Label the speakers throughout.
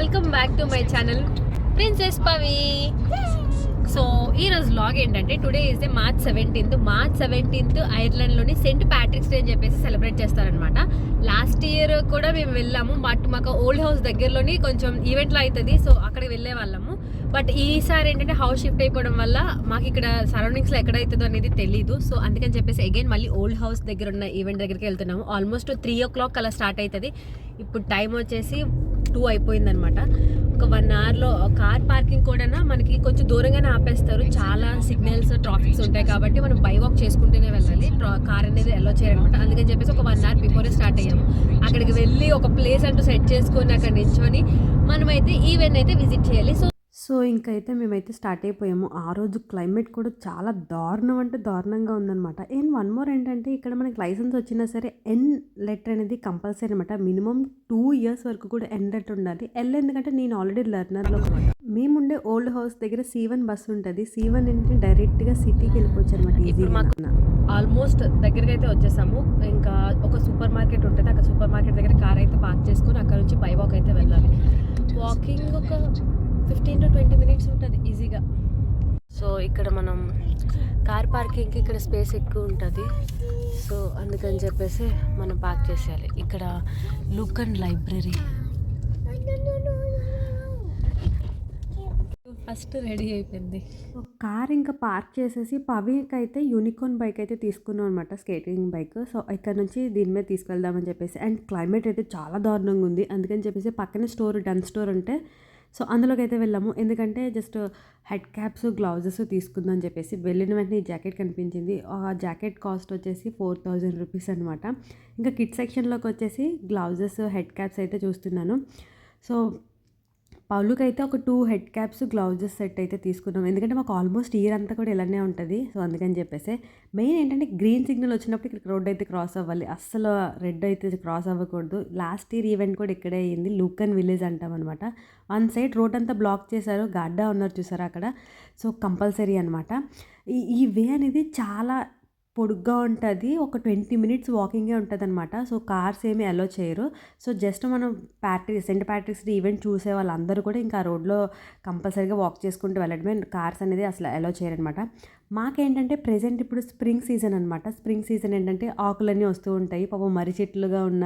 Speaker 1: Welcome back to my channel princess Pavi. So ఈరోజు vlog ఏంటంటే today is day March 17th ఐర్లాండ్లోని Saint Patrick's Day అని చెప్పేసి celebrate చేస్తారనమాట. లాస్ట్ ఇయర్ కూడా మేము వెళ్ళాము, బట్ మాకు ఓల్డ్ హౌస్ దగ్గరలోని కొంచెం ఈవెంట్లో అవుతుంది, సో అక్కడికి వెళ్ళే వాళ్ళము. బట్ ఈసారి ఏంటంటే హౌస్ షిఫ్ట్ అయిపోవడం వల్ల మాకు ఇక్కడ సరౌండింగ్స్లో ఎక్కడైతుందో అనేది తెలీదు. సో అందుకని చెప్పేసి అగైన్ మళ్ళీ ఓల్డ్ హౌస్ దగ్గర ఉన్న ఈవెంట్ దగ్గరికి వెళ్తున్నాము. ఆల్మోస్ట్ 3 o'clock అలా స్టార్ట్ అవుతుంది. ఇప్పుడు టైం వచ్చేసి 2 అయిపోయిందనమాట. ఒక 1 hourలో కార్ పార్కింగ్ కూడా మనకి కొంచెం దూరంగానే ఆపేస్తారు. చాలా సిగ్నల్స్ ట్రాఫిక్స్ ఉంటాయి కాబట్టి మనం బై వాక్ చేసుకుంటూనే వెళ్ళాలి. కార్ అనేది ఎల్లో చేయాలన్నమాట. అందుకని చెప్పేసి ఒక 1 hour బిఫోరే స్టార్ట్ అయ్యాము. అక్కడికి వెళ్ళి ఒక ప్లేస్ అంటూ సెట్ చేసుకొని అక్కడ నించొని మనమైతే ఈవెంట్ అయితే విజిట్ చేయాలి. సో ఇంకైతే మేమైతే స్టార్ట్ అయిపోయాము. ఆ రోజు క్లైమేట్ కూడా చాలా దారుణం అంటే దారుణంగా ఉందన్నమాట. అండ్ వన్ మోర్ ఏంటంటే ఇక్కడ మనకి లైసెన్స్ వచ్చినా సరే ఎన్ లెటర్ అనేది కంపల్సరీ అనమాట. మినిమం 2 years వరకు కూడా ఎన్ లెటర్ ఉండాలి. ఎల్ ఎందుకంటే నేను ఆల్రెడీ లెర్నర్లో అనమాట. మేముండే ఓల్డ్ హౌస్ దగ్గర C1 బస్సు ఉంటుంది. C1 ఏంటంటే డైరెక్ట్గా సిటీకి వెళ్ళిపోవచ్చు అనమాట. ఈజీగా ఆల్మోస్ట్ దగ్గరికి అయితే వచ్చేసాము. ఇంకా ఒక సూపర్ మార్కెట్ ఉంటుంది, అక్కడ సూపర్ మార్కెట్ దగ్గర కార్ అయితే పార్క్ చేసుకొని అక్కడ నుంచి బై వాక్ అయితే వెళ్ళాలి. వాకింగ్ ఒక 15 to 20 minutes ఉంటుంది ఈజీగా. సో ఇక్కడ మనం కార్ పార్కింగ్కి ఇక్కడ స్పేస్ ఎక్కువ ఉంటుంది, సో అందుకని చెప్పేసి మనం పార్క్ చేసేయాలి. ఇక్కడ లూకన్ లైబ్రరీ ఫస్ట్ రెడీ అయిపోయింది. కార్ ఇంకా పార్క్ చేసేసి పవికి అయితే యూనికార్న్ బైక్ అయితే తీసుకున్నాం అనమాట, స్కేటింగ్ బైక్. సో ఇక్కడ నుంచి దీని మీద తీసుకెళ్దామని చెప్పేసి. అండ్ క్లైమేట్ అయితే చాలా దారుణంగా ఉంది, అందుకని చెప్పేసి పక్కనే డన్ స్టోర్ ఉంటే సో అందులోకి అయితే వెళ్ళాము. ఎందుకంటే జస్ట్ హెడ్ క్యాప్స్ గ్లౌజెస్ తీసుకుందాం అని చెప్పేసి వెళ్ళిన వెంటనే ఈ జాకెట్ కనిపించింది. ఆ జాకెట్ కాస్ట్ వచ్చేసి 4,000 రూపీస్ అనమాట. ఇంకా కిడ్ సెక్షన్లోకి వచ్చేసి గ్లౌజెస్ హెడ్ క్యాప్స్ అయితే చూస్తున్నాను. సో పౌలుకి అయితే ఒక 2 హెడ్ క్యాప్స్ గ్లౌజెస్ సెట్ అయితే తీసుకున్నాం, ఎందుకంటే మాకు ఆల్మోస్ట్ ఇయర్ అంతా కూడా ఇలానే ఉంటుంది. సో అందుకని చెప్పేసి మెయిన్ ఏంటంటే గ్రీన్ సిగ్నల్ వచ్చినప్పుడు ఇక్కడ రోడ్ అయితే క్రాస్ అవ్వాలి, అస్సలు రెడ్ అయితే క్రాస్ అవ్వకూడదు. లాస్ట్ ఇయర్ ఈవెంట్ కూడా ఇక్కడే అయ్యింది, లూకన్ విలేజ్ అంటాం అనమాట. వన్ సైడ్ రోడ్ అంతా బ్లాక్ చేశారు, గాడ్డా ఉన్నారు చూసారా అక్కడ. సో కంపల్సరీ అనమాట. ఈ వే అనేది చాలా పొడుగ్గా ఉంటుంది, ఒక 20 minutes వాకింగే ఉంటుంది అనమాట. సో కార్స్ ఏమీ అలో చేయరు. సో జస్ట్ మనం సెయింట్ ప్యాట్రిక్స్ డే ఈవెంట్ చూసే వాళ్ళందరూ కూడా ఇంకా రోడ్లో కంపల్సరీగా వాక్ చేసుకుంటూ వెళ్ళడమే, కార్స్ అనేది అసలు అలో చేయరనమాట. మాకేంటంటే ప్రెజెంట్ ఇప్పుడు స్ప్రింగ్ సీజన్ అనమాట. స్ప్రింగ్ సీజన్ ఏంటంటే ఆకులన్నీ వస్తూ ఉంటాయి. పాపం మర్రి చెట్లుగా ఉన్న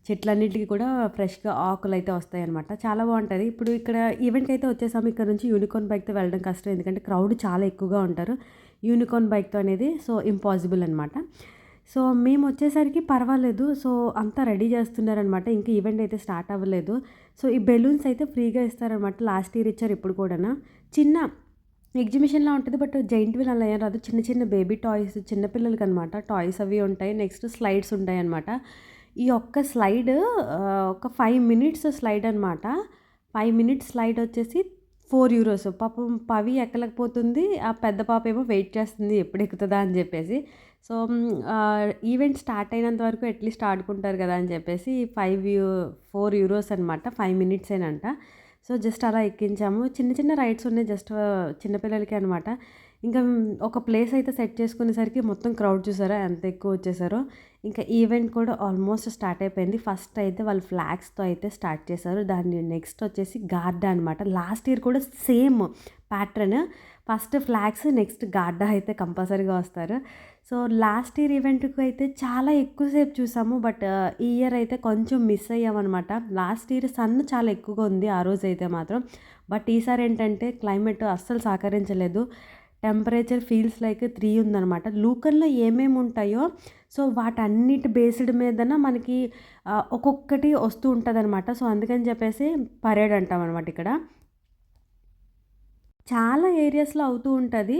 Speaker 1: చెట్లన్నింటికి కూడా ఫ్రెష్గా ఆకులు అయితే వస్తాయి అనమాట. చాలా బాగుంటుంది. ఇప్పుడు ఇక్కడ ఈవెంట్కి అయితే వచ్చేసాము. ఇక్కడ నుంచి యూనికార్న్ బైక్తో వెళ్ళడం కష్టం, ఎందుకంటే క్రౌడ్ చాలా ఎక్కువగా ఉంటారు యూనికార్న్ బైక్తో అనేది. సో ఇంపాసిబుల్ అనమాట. సో మేము వచ్చేసరికి పర్వాలేదు. సో అంతా రెడీ చేస్తున్నారనమాట, ఇంకా ఈవెంట్ అయితే స్టార్ట్ అవ్వలేదు. సో ఈ బెలూన్స్ అయితే ఫ్రీగా ఇస్తారనమాట. లాస్ట్ ఇయర్ ఇచ్చారు, ఇప్పుడు కూడా చిన్న ఎగ్జిబిషన్లా ఉంటుంది, బట్ జైంట్ వీల్ అలా ఏం రాదు. చిన్న చిన్న బేబీ టాయ్స్ చిన్నపిల్లలకి అనమాట, టాయ్స్ అవి ఉంటాయి. నెక్స్ట్ స్లైడ్స్ ఉంటాయి అనమాట. ఈ ఒక్క స్లైడ్ ఒక 5 minutes స్లైడ్ అనమాట. 5 minutes స్లైడ్ వచ్చేసి 4 euros. పాపం పవి ఎక్కలేకపోతుంది, ఆ పెద్ద పాప ఏమో వెయిట్ చేస్తుంది ఎప్పుడు ఎక్కుతుందా అని చెప్పేసి. సో ఈవెంట్ స్టార్ట్ అయినంత వరకు అట్లీస్ట్ ఆడుకుంటారు కదా అని చెప్పేసి 4 euros అనమాట. 5 minutes ఏనంట. సో జస్ట్ అలా ఎక్కించాము. చిన్న చిన్న రైడ్స్ ఉన్నాయి జస్ట్ చిన్నపిల్లలకి అనమాట. ఇంకా ఒక ప్లేస్ అయితే సెట్ చేసుకునేసరికి మొత్తం క్రౌడ్ చూసారా ఎంత ఎక్కువ వచ్చేసారో. ఇంకా ఈవెంట్ కూడా ఆల్మోస్ట్ స్టార్ట్ అయిపోయింది. ఫస్ట్ అయితే వాళ్ళు ఫ్లాగ్స్తో అయితే స్టార్ట్ చేశారు. దాన్ని నెక్స్ట్ వచ్చేసి గార్డా అనమాట. లాస్ట్ ఇయర్ కూడా same pattern, first flags next Garda అయితే కంపల్సరీగా వస్తారు. సో లాస్ట్ ఇయర్ ఈవెంట్కి అయితే చాలా ఎక్కువసేపు చూసాము, బట్ ఈ ఇయర్ అయితే కొంచెం మిస్ అయ్యామన్నమాట. లాస్ట్ ఇయర్ సన్ చాలా ఎక్కువగా ఉంది ఆ రోజు అయితే మాత్రం, బట్ ఈసారి ఏంటంటే క్లైమేట్ అస్సలు సహకరించలేదు. టెంపరేచర్ ఫీల్స్ లైక్ 3 ఉందన్నమాట. లూకన్లో ఏమేమి ఉంటాయో సో వాటన్నిటి బేస్డ్ మీదన మనకి ఒక్కొక్కటి వస్తూ ఉంటుంది అనమాట. సో అందుకని చెప్పేసి పరేడ్ అంటాం అనమాట. ఇక్కడ చాలా ఏరియాస్లో అవుతూ ఉంటుంది.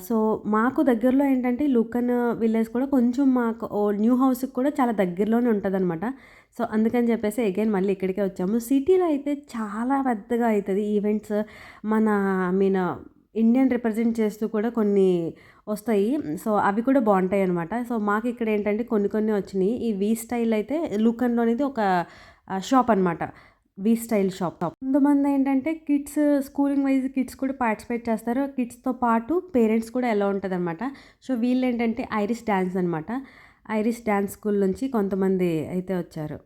Speaker 1: సో మాకు దగ్గరలో ఏంటంటే లూకన్ విలేజ్ కూడా కొంచెం మాకు న్యూ హౌస్కి కూడా చాలా దగ్గరలోనే ఉంటుంది అనమాట. సో అందుకని చెప్పేసి అగైన్ మళ్ళీ ఇక్కడికే వచ్చాము. సిటీలో అయితే చాలా పెద్దగా అవుతుంది ఈవెంట్స్. మన ఇండియన్ రిప్రజెంట్ చేస్తూ కూడా కొన్ని వస్తాయి. సో అవి కూడా బాగుంటాయి అనమాట. సో మాకు ఇక్కడ ఏంటంటే కొన్ని వచ్చినాయి. ఈ వి స్టైల్ అయితే లూకన్లో అనేది ఒక షాప్ అనమాట, వి స్టైల్ షాప్. కొంతమంది ఏంటంటే కిడ్స్ స్కూలింగ్ వైజ్ కిడ్స్ కూడా పార్టిసిపేట్ చేస్తారు. కిడ్స్తో పాటు పేరెంట్స్ కూడా ఎలా ఉంటుంది అనమాట. సో వీళ్ళు ఏంటంటే ఐరిష్ డ్యాన్స్ అనమాట. ఐరిష్ డ్యాన్స్ స్కూల్ నుంచి కొంతమంది అయితే వచ్చారు.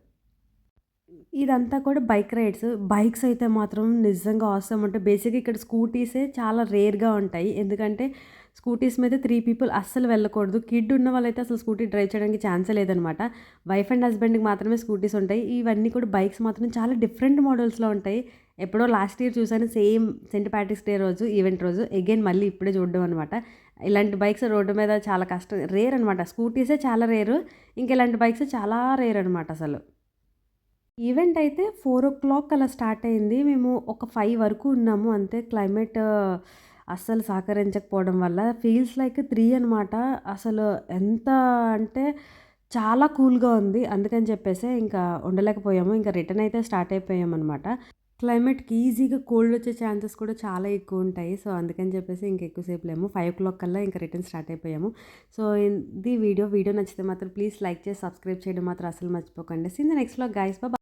Speaker 1: ఇదంతా కూడా బైక్ రైడ్స్. బైక్స్ అయితే మాత్రం నిజంగా ఆసమ్ ఉంటాయి. బేసిక్‌గా ఇక్కడ స్కూటీసే చాలా రేర్‌గా ఉంటాయి. ఎందుకంటే స్కూటీస్ మీద 3 పీపుల్ అస్సలు వెళ్ళకూడదు. కిడ్ ఉన్న వాళ్ళైతే అసలు స్కూటీ డ్రైవ్ చేయడానికి ఛాన్సే లేదనమాట. వైఫ్ అండ్ హస్బెండ్‌కి మాత్రమే స్కూటీస్ ఉంటాయి. ఇవన్నీ కూడా బైక్స్ మాత్రం చాలా డిఫరెంట్ మోడల్స్‌లో ఉంటాయి. ఎప్పుడో లాస్ట్ ఇయర్ చూసాను సేమ్ సెయింట్ ప్యాట్రిక్స్ డే రోజు ఈవెంట్ రోజు. అగైన్ మళ్ళీ ఇప్పుడే చూడడం అనమాట. ఇలాంటి బైక్స్ రోడ్డు మీద చాలా కష్టం. రేర్ అనమాట. స్కూటీసే చాలా రేరు. ఇంక ఇలాంటి బైక్స్ చాలా రేర్ అనమాట అసలు. ఈవెంట్ అయితే 4:00 అలా స్టార్ట్ అయింది. మేము ఒక 5 వరకు ఉన్నాము అంతే. క్లైమేట్ అస్సలు సహకరించకపోవడం వల్ల ఫీల్స్ లైక్ 3 అనమాట. అసలు ఎంత అంటే చాలా కూల్‌గా ఉంది. అందుకని చెప్పేసే ఇంకా ఉండలేకపోయాము. ఇంకా రిటర్న్ అయితే స్టార్ట్ అయిపోయామనమాట. క్లైమేట్‌కి ఈజీగా కోల్డ్ వచ్చే ఛాన్సెస్ కూడా చాలా ఎక్కువుంటాయి. సో, అందుకని చెప్పేసి ఇంక ఎక్కువ సేపు లేము. 5:00 కల్లా ఇంక రిటర్న్ స్టార్ట్ అయిపోయాము. సో, ఇది వీడియో. వీడియో నచ్చితే మాత్రం ప్లీజ్ లైక్ చేసి, సబ్స్క్రైబ్ చేయడం మాత్రం అస్సలు మర్చిపోకండి. See you in the next vlog guys.